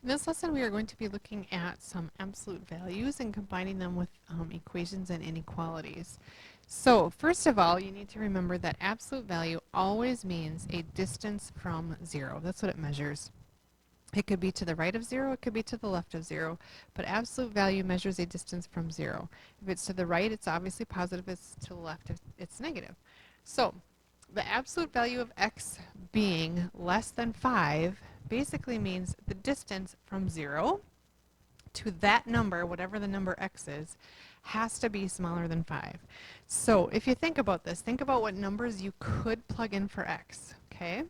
In this lesson, we are going to be looking at some absolute values and combining them with equations and inequalities. So, first of all, you need to remember that absolute value always means a distance from 0. That's what it measures. It could be to the right of 0, it could be to the left of 0, but absolute value measures a distance from 0. If it's to the right, it's obviously positive. If it's to the left, it's negative. So, the absolute value of x being less than 5 basically means the distance from 0 to that number, whatever the number x is, has to be smaller than 5. So if you think about this, think about what numbers you could plug in for x, okay?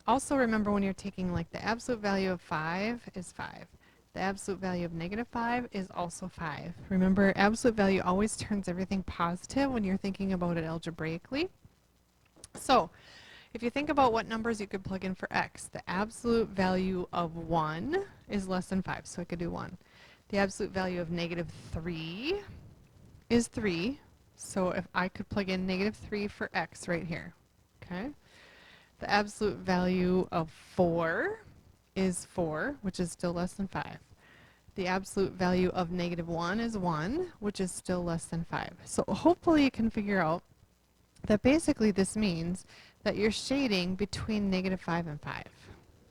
Also remember when you're taking like the absolute value of 5 is 5. The absolute value of negative 5 is also 5. Remember, absolute value always turns everything positive when you're thinking about it algebraically. So, if you think about what numbers you could plug in for x, the absolute value of 1 is less than 5, so I could do 1. The absolute value of negative 3 is 3, so if I could plug in negative 3 for x right here, okay? The absolute value of 4 is 4, which is still less than 5. The absolute value of negative 1 is 1, which is still less than 5. So hopefully you can figure out that basically this means that you're shading between negative 5 and 5.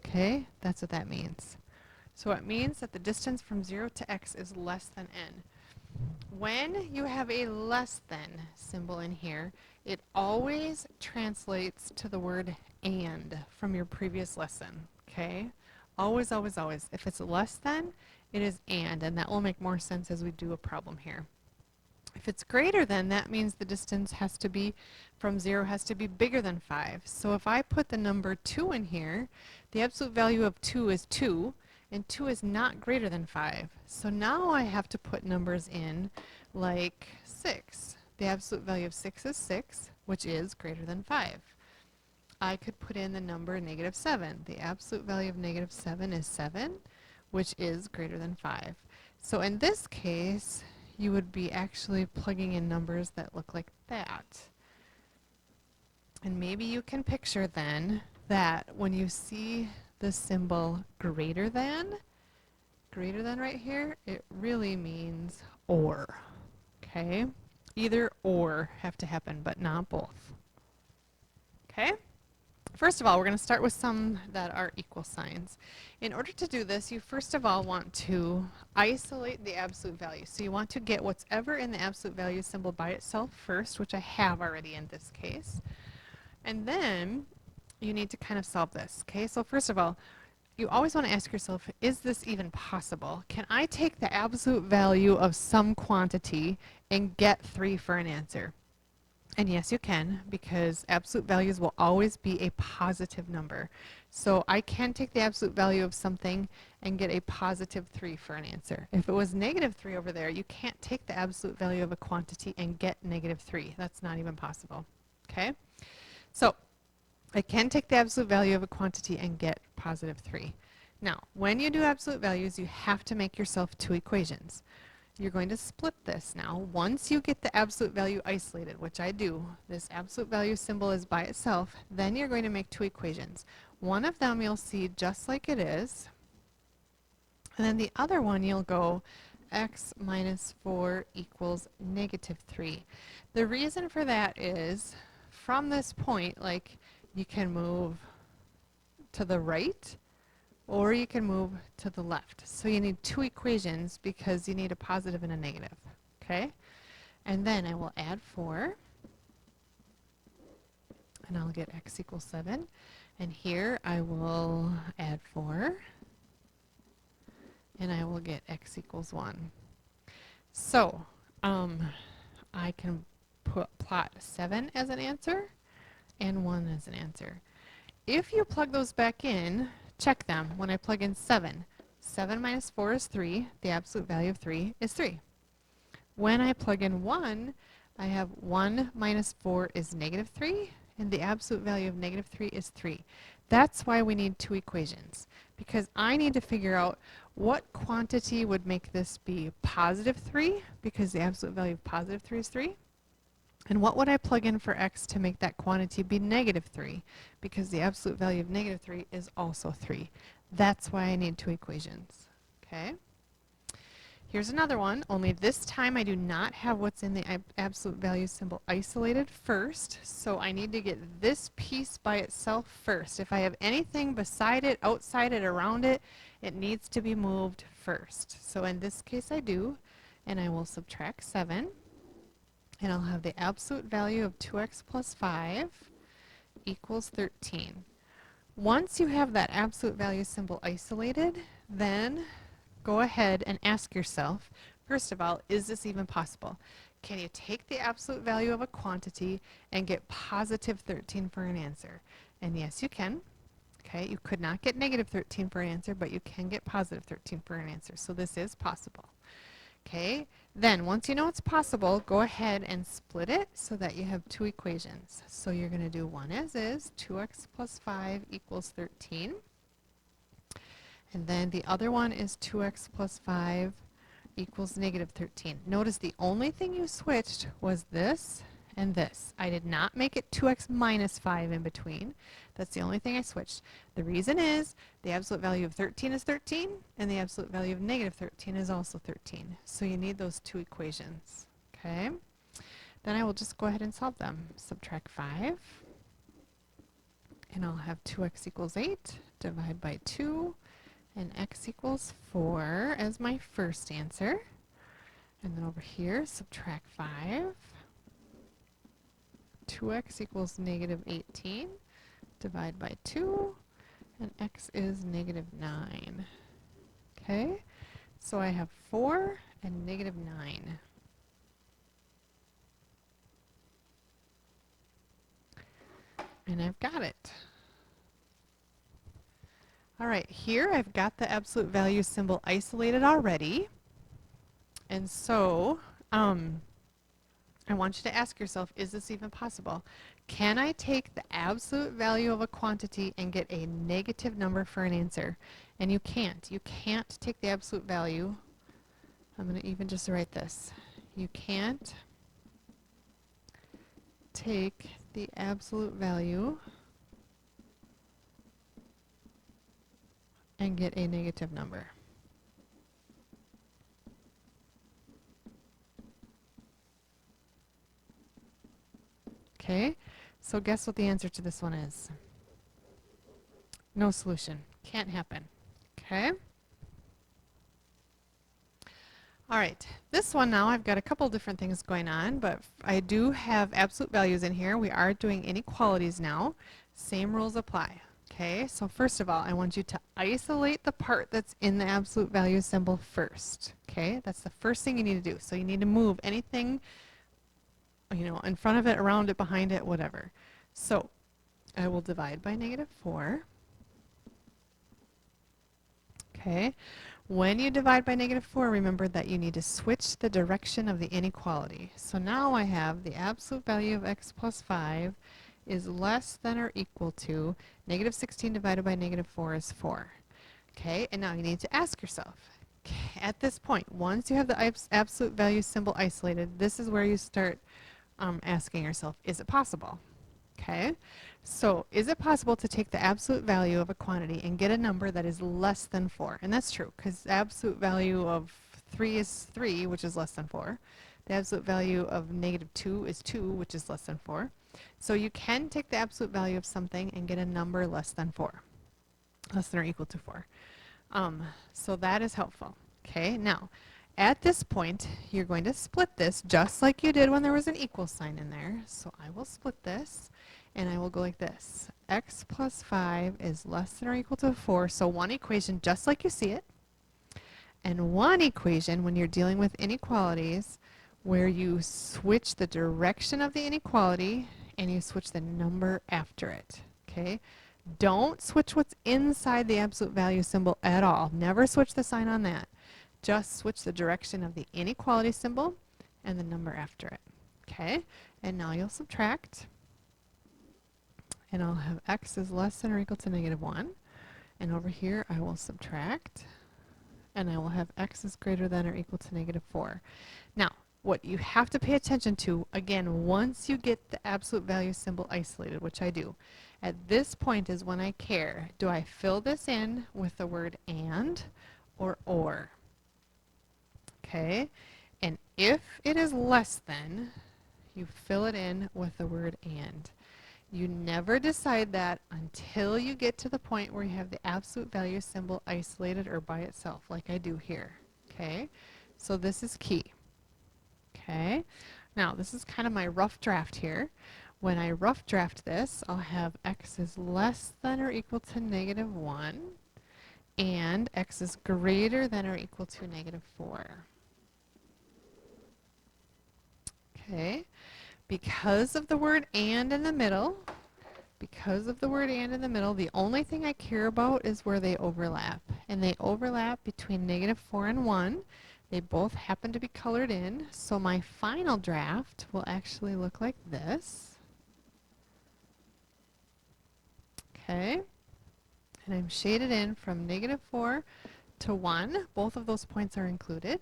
Okay? That's what that means. So it means that the distance from 0 to x is less than n. When you have a less than symbol in here, it always translates to the word and from your previous lesson. Okay? Always, always, always. If it's less than, it is and that will make more sense as we do a problem here. If it's greater than, that means the distance has to be from 0 has to be bigger than 5. So if I put the number 2 in here, the absolute value of 2 is 2, and 2 is not greater than 5. So now I have to put numbers in like 6. The absolute value of 6 is 6, which is greater than 5. I could put in the number negative 7. The absolute value of negative 7 is 7, which is greater than 5. So in this case, you would be actually plugging in numbers that look like that. And maybe you can picture then that when you see the symbol greater than right here, it really means or. Okay? Either or have to happen, but not both. Okay? First of all, we're going to start with some that are equal signs. In order to do this, you first of all want to isolate the absolute value. So you want to get what's ever in the absolute value symbol by itself first, which I have already in this case. And then you need to kind of solve this. Okay, so first of all, you always want to ask yourself, is this even possible? Can I take the absolute value of some quantity and get 3 for an answer? And yes, you can, because absolute values will always be a positive number. So I can take the absolute value of something and get a positive 3 for an answer. If it was negative 3 over there, you can't take the absolute value of a quantity and get negative 3. That's not even possible. Okay? So I can take the absolute value of a quantity and get positive 3. Now, when you do absolute values, you have to make yourself 2 equations. You're going to split this now. Once you get the absolute value isolated, which I do, this absolute value symbol is by itself, then you're going to make 2 equations. One of them you'll see just like it is, and then the other one you'll go x minus 4 equals negative 3. The reason for that is from this point, like, you can move to the right or you can move to the left. So you need 2 equations because you need a positive and a negative. Okay? And then I will add 4, and I'll get x equals 7. And here I will add 4, and I will get x equals 1. So I can plot 7 as an answer and 1 as an answer. If you plug those back in, check them. When I plug in 7, 7 minus 4 is 3. The absolute value of 3 is 3. When I plug in 1, I have 1 minus 4 is negative 3, and the absolute value of negative 3 is 3. That's why we need 2 equations, because I need to figure out what quantity would make this be positive 3, because the absolute value of positive 3 is 3, And what would I plug in for x to make that quantity be negative 3? Because the absolute value of negative 3 is also 3. That's why I need two equations. Okay? Here's another one, only this time I do not have what's in the absolute value symbol isolated first, so I need to get this piece by itself first. If I have anything beside it, outside it, around it, it needs to be moved first. So in this case I do, and I will subtract 7, and I'll have the absolute value of 2x plus 5 equals 13. Once you have that absolute value symbol isolated, then go ahead and ask yourself, first of all, is this even possible? Can you take the absolute value of a quantity and get positive 13 for an answer? And yes, you can. Okay, you could not get negative 13 for an answer, but you can get positive 13 for an answer. So this is possible. Okay, then once you know it's possible, go ahead and split it so that you have two equations. So you're going to do one as is, 2x plus 5 equals 13. And then the other one is 2x plus 5 equals negative 13. Notice the only thing you switched was this and this. I did not make it 2x minus 5 in between. That's the only thing I switched. The reason is the absolute value of 13 is 13, and the absolute value of negative 13 is also 13. So you need those two equations. Okay? Then I will just go ahead and solve them. Subtract 5, and I'll have 2x equals 8, divide by 2, and x equals 4 as my first answer. And then over here, subtract 5. 2x equals negative 18. Divide by 2. And x is negative 9. Okay? So I have 4 and negative 9. And I've got it. All right, here I've got the absolute value symbol isolated already. And so I want you to ask yourself, is this even possible? Can I take the absolute value of a quantity and get a negative number for an answer? And you can't. You can't take the absolute value. I'm going to even just write this. You can't take the absolute value and get a negative number. Okay, so guess what the answer to this one is? No solution. Can't happen. Okay? All right, this one now I've got a couple different things going on, but I do have absolute values in here. We are doing inequalities now. Same rules apply. Okay, so first of all, I want you to isolate the part that's in the absolute value symbol first. Okay, that's the first thing you need to do. So you need to move anything, you know, in front of it, around it, behind it, whatever. So I will divide by negative 4. Okay, when you divide by negative 4, remember that you need to switch the direction of the inequality. So now I have the absolute value of x plus 5 is less than or equal to negative 16 divided by negative 4 is 4. Okay, and now you need to ask yourself, at this point, once you have the absolute value symbol isolated, this is where you start asking yourself, is it possible? Okay, so is it possible to take the absolute value of a quantity and get a number that is less than 4? And that's true, because the absolute value of 3 is 3, which is less than 4. The absolute value of negative 2 is 2, which is less than 4. So you can take the absolute value of something and get a number less than 4, less than or equal to 4. So that is helpful. Okay, now at this point, you're going to split this just like you did when there was an equal sign in there. So I will split this, and I will go like this. X plus 5 is less than or equal to 4. So one equation just like you see it, and one equation when you're dealing with inequalities where you switch the direction of the inequality and you switch the number after it. Okay? Don't switch what's inside the absolute value symbol at all. Never switch the sign on that. Just switch the direction of the inequality symbol and the number after it. Okay? And now you'll subtract. And I'll have x is less than or equal to negative 1. And over here I will subtract. And I will have x is greater than or equal to negative 4. Now, what you have to pay attention to, again, once you get the absolute value symbol isolated, which I do, at this point is when I care. Do I fill this in with the word and or? Okay? And if it is less than, you fill it in with the word and. You never decide that until you get to the point where you have the absolute value symbol isolated or by itself, like I do here. Okay? So this is key. Okay? Now, this is kind of my rough draft here. When I rough draft this, I'll have x is less than or equal to negative 1, and x is greater than or equal to negative 4. Okay? Because of the word and in the middle, the only thing I care about is where they overlap. And they overlap between negative 4 and 1. They both happen to be colored in, so my final draft will actually look like this. Okay? And I'm shaded in from negative 4 to 1. Both of those points are included.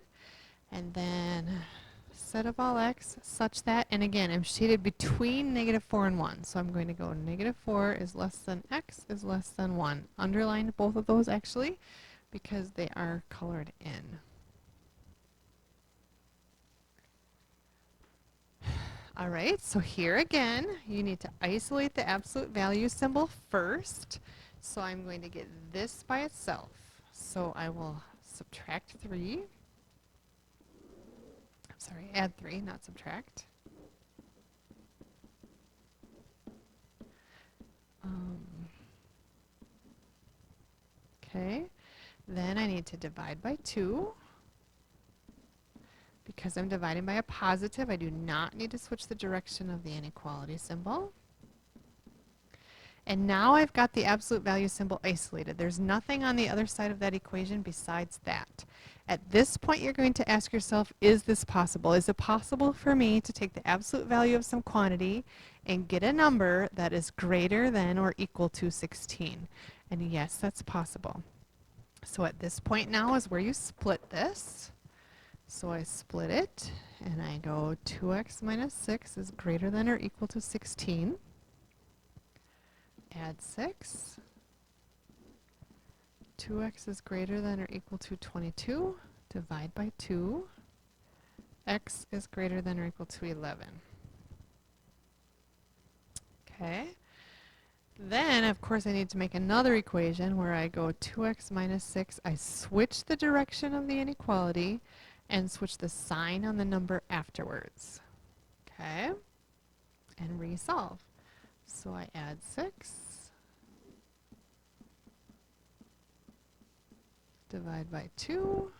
And then set of all x such that, and again, I'm shaded between negative 4 and 1. So I'm going to go negative 4 is less than x is less than 1. Underline both of those actually because they are colored in. All right, so here again, you need to isolate the absolute value symbol first. So I'm going to get this by itself. So I will subtract 3. Sorry, add 3, not subtract. Okay, then I need to divide by 2. Because I'm dividing by a positive, I do not need to switch the direction of the inequality symbol. And now I've got the absolute value symbol isolated. There's nothing on the other side of that equation besides that. At this point, you're going to ask yourself, is this possible? Is it possible for me to take the absolute value of some quantity and get a number that is greater than or equal to 16? And yes, that's possible. So at this point now is where you split this. So I split it, and I go 2x minus 6 is greater than or equal to 16. Add 6. 2x is greater than or equal to 22. Divide by 2. X is greater than or equal to 11. Okay. Then, of course, I need to make another equation where I go 2x minus 6. I switch the direction of the inequality and switch the sign on the number afterwards. Okay? And resolve. So I add 6. Divide by 2.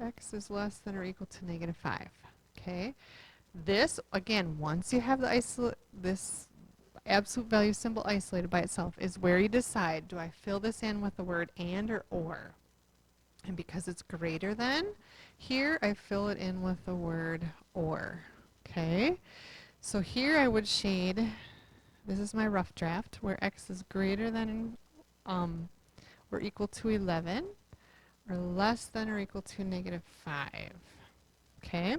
X is less than or equal to negative 5. Okay? This, again, once you have this absolute value symbol isolated by itself, is where you decide, do I fill this in with the word and or? And because it's greater than, here I fill it in with the word or. Okay? So here I would shade, this is my rough draft, where x is greater than or equal to 11, or less than or equal to negative 5. Okay?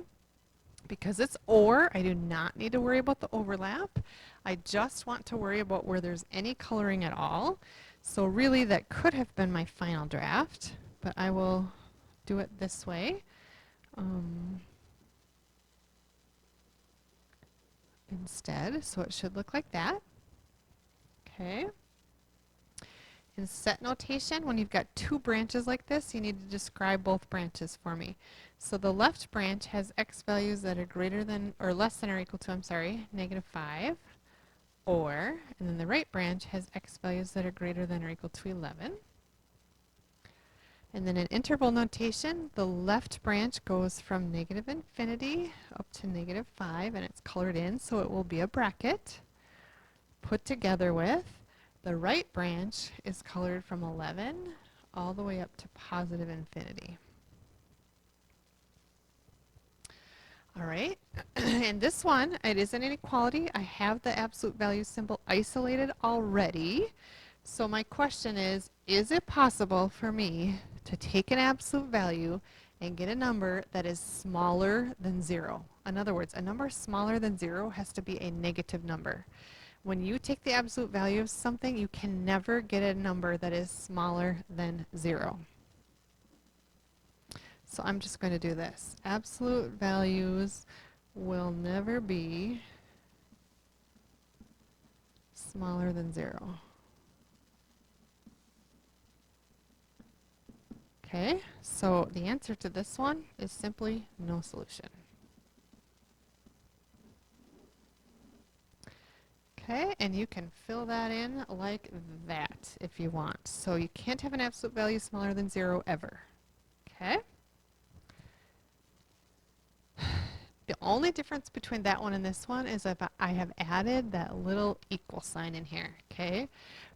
Because it's or, I do not need to worry about the overlap. I just want to worry about where there's any coloring at all. So really that could have been my final draft, but I will do it this way. Instead, so it should look like that. Okay. In set notation, when you've got two branches like this, you need to describe both branches for me. So the left branch has x values that are greater than, or less than or equal to, negative 5, or, and then the right branch has x values that are greater than or equal to 11. And then in interval notation, the left branch goes from negative infinity up to negative 5, and it's colored in, so it will be a bracket put together with the right branch is colored from 11 all the way up to positive infinity. All right, and this one, it is an inequality. I have the absolute value symbol isolated already. So my question is it possible for me to take an absolute value and get a number that is smaller than 0. In other words, a number smaller than 0 has to be a negative number. When you take the absolute value of something, you can never get a number that is smaller than 0. So I'm just going to do this. Absolute values will never be smaller than 0. Okay, so the answer to this one is simply no solution. Okay, and you can fill that in like that if you want. So you can't have an absolute value smaller than 0 ever. Okay? The only difference between that one and this one is if I have added that little equal sign in here. Okay?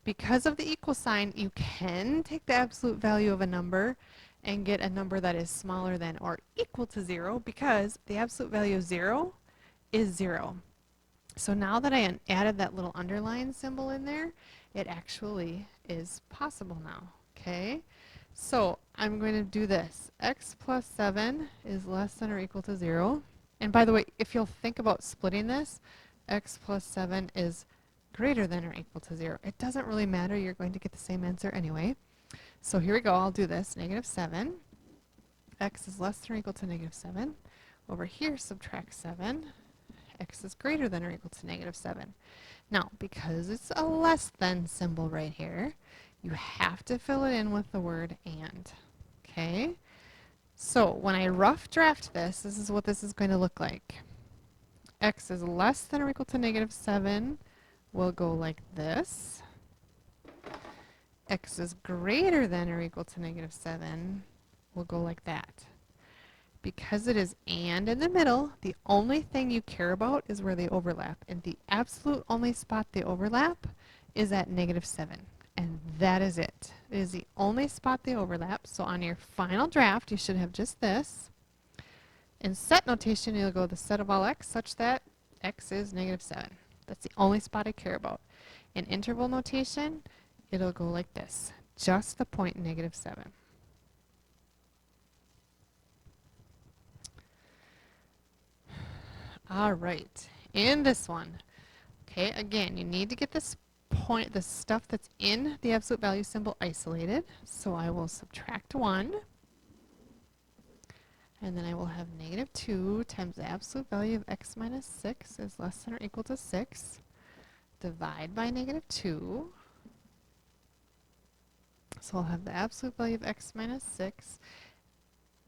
Because of the equal sign, you can take the absolute value of a number and get a number that is smaller than or equal to 0 because the absolute value of 0 is 0. So now that I added that little underline symbol in there, it actually is possible now. Okay? So I'm going to do this. X plus 7 is less than or equal to 0. And by the way, if you'll think about splitting this, x plus 7 is greater than or equal to 0. It doesn't really matter. You're going to get the same answer anyway. So here we go. I'll do this. Negative 7. X is less than or equal to negative 7. Over here, subtract 7. X is greater than or equal to negative 7. Now, because it's a less than symbol right here, you have to fill it in with the word and. Okay? So when I rough draft this, this is what this is going to look like. X is less than or equal to negative 7 will go like this. X is greater than or equal to negative 7 will go like that. Because it is and in the middle, the only thing you care about is where they overlap. And the absolute only spot they overlap is at negative 7. And that is it. It is the only spot they overlap. So on your final draft, you should have just this. In set notation, you'll go the set of all x such that x is negative 7. That's the only spot I care about. In interval notation, it'll go like this. Just the point negative 7. All right, in this one, okay, again, you need to get this point, the stuff that's in the absolute value symbol isolated. So I will subtract 1, and then I will have negative 2 times the absolute value of x minus 6 is less than or equal to 6. Divide by negative 2. So I'll have the absolute value of x minus 6.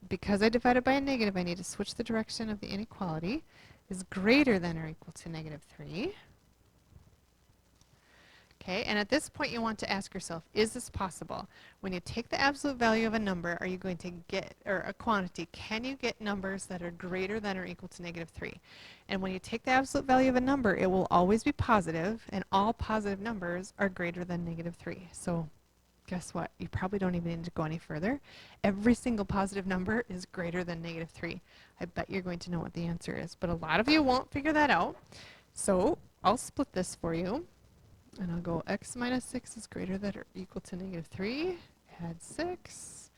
Because I divided by a negative, I need to switch the direction of the inequality. Is greater than or equal to negative 3. Okay, and at this point you want to ask yourself, is this possible? When you take the absolute value of a number, are you going to get, or a quantity, can you get numbers that are greater than or equal to negative 3? And when you take the absolute value of a number, it will always be positive, and all positive numbers are greater than negative 3. So guess what? You probably don't even need to go any further. Every single positive number is greater than negative 3. I bet you're going to know what the answer is, but a lot of you won't figure that out. So I'll split this for you. And I'll go x minus 6 is greater than or equal to negative 3. Add 6.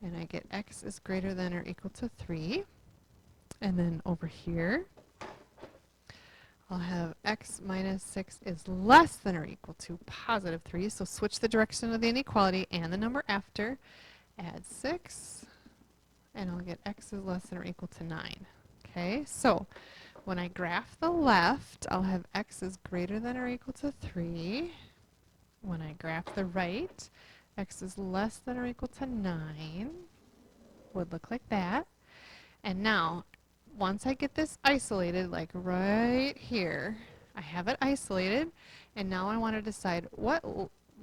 And I get x is greater than or equal to 3. And then over here, I'll have x minus 6 is less than or equal to positive 3. So switch the direction of the inequality and the number after. Add 6. And I'll get x is less than or equal to 9. Okay, so when I graph the left, I'll have x is greater than or equal to 3. When I graph the right, x is less than or equal to 9. Would look like that. And now, once I get this isolated, like right here, I have it isolated, and now I want to decide what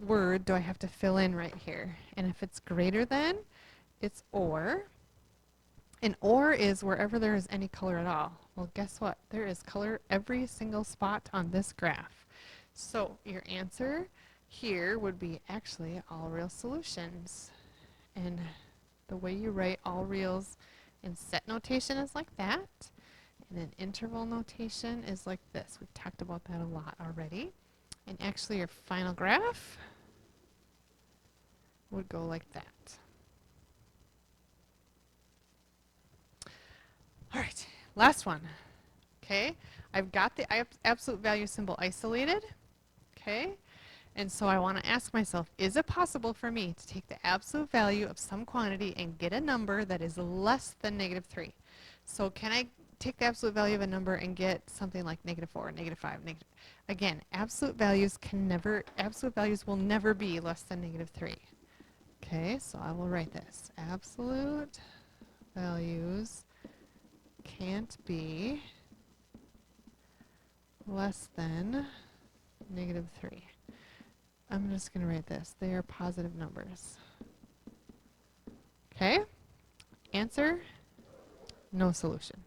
word do I have to fill in right here. And if it's greater than, it's or. And or is wherever there is any color at all. Well, guess what? There is color every single spot on this graph. So your answer here would be actually all real solutions. And the way you write all reals in set notation is like that. And in interval notation is like this. We've talked about that a lot already. And actually your final graph would go like that. All right, last one. Okay, I've got the absolute value symbol isolated. Okay, and so I want to ask myself, is it possible for me to take the absolute value of some quantity and get a number that is less than negative 3? So can I take the absolute value of a number and get something like negative 4, negative 5, negative... Again, absolute values will never be less than negative 3. Okay, so I will write this. Absolute values can't be less than negative 3. I'm just going to write this. They are positive numbers. Okay? Answer, no solution.